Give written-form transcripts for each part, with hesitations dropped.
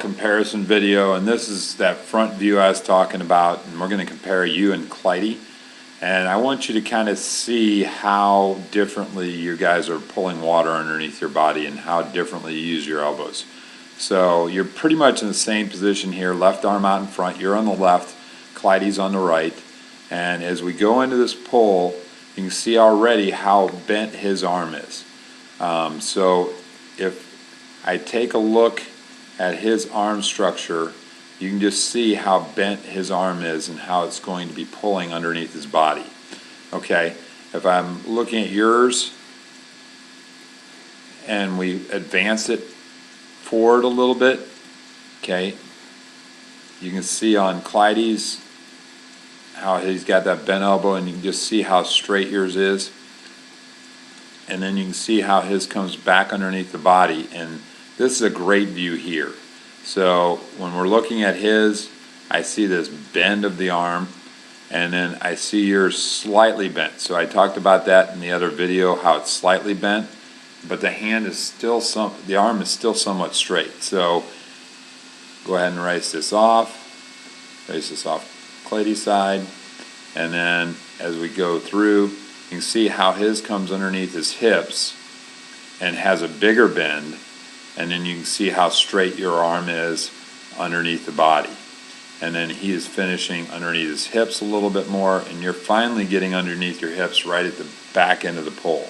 Comparison video, and this is that front view I was talking about, and we're going to compare you and Clyde. And I want you to kind of see how differently you guys are pulling water underneath your body and how differently you use your elbows. So you're pretty much in the same position here, left arm out in front, you're on the left, Clyde's on the right. And as we go into this pull, you can see already how bent his arm is. So if I take a look at his arm structure, you can just see how bent his arm is and how it's going to be pulling underneath his body. Okay, if I'm looking at yours and we advance it forward a little bit, okay, you can see on Clyde's how he's got that bent elbow, and you can just see how straight yours is. And then you can see how his comes back underneath the body, and this is a great view here. So when we're looking at his, I see this bend of the arm, and then I see yours slightly bent. So I talked about that in the other video, how it's slightly bent, but the hand is still the arm is still somewhat straight. So go ahead and erase this off Clyde's side, and then as we go through, you can see how his comes underneath his hips and has a bigger bend. And then you can see how straight your arm is underneath the body. And then he is finishing underneath his hips a little bit more, and you're finally getting underneath your hips right at the back end of the pull.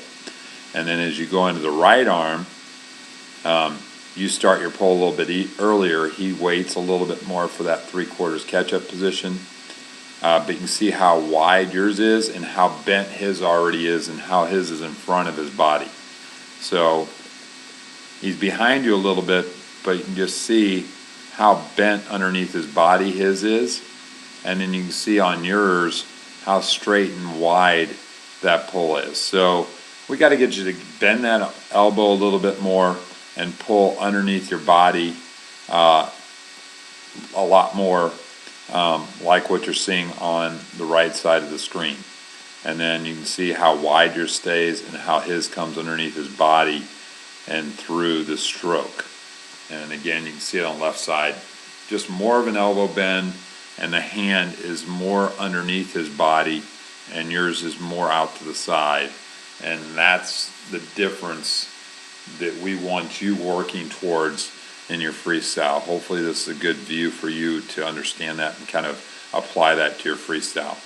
And then as you go into the right arm, you start your pull a little bit earlier. He waits a little bit more for that 3/4 catch-up position. But you can see how wide yours is and how bent his already is and how his is in front of his body. So he's behind you a little bit, but you can just see how bent underneath his body his is. And then you can see on yours how straight and wide that pull is. So we got to get you to bend that elbow a little bit more and pull underneath your body a lot more, like what you're seeing on the right side of the screen. And then you can see how wide yours stays and how his comes underneath his body and through the stroke. And again, you can see it on the left side, just more of an elbow bend, and the hand is more underneath his body, and yours is more out to the side. And that's the difference that we want you working towards in your freestyle. Hopefully this is a good view for you to understand that and kind of apply that to your freestyle.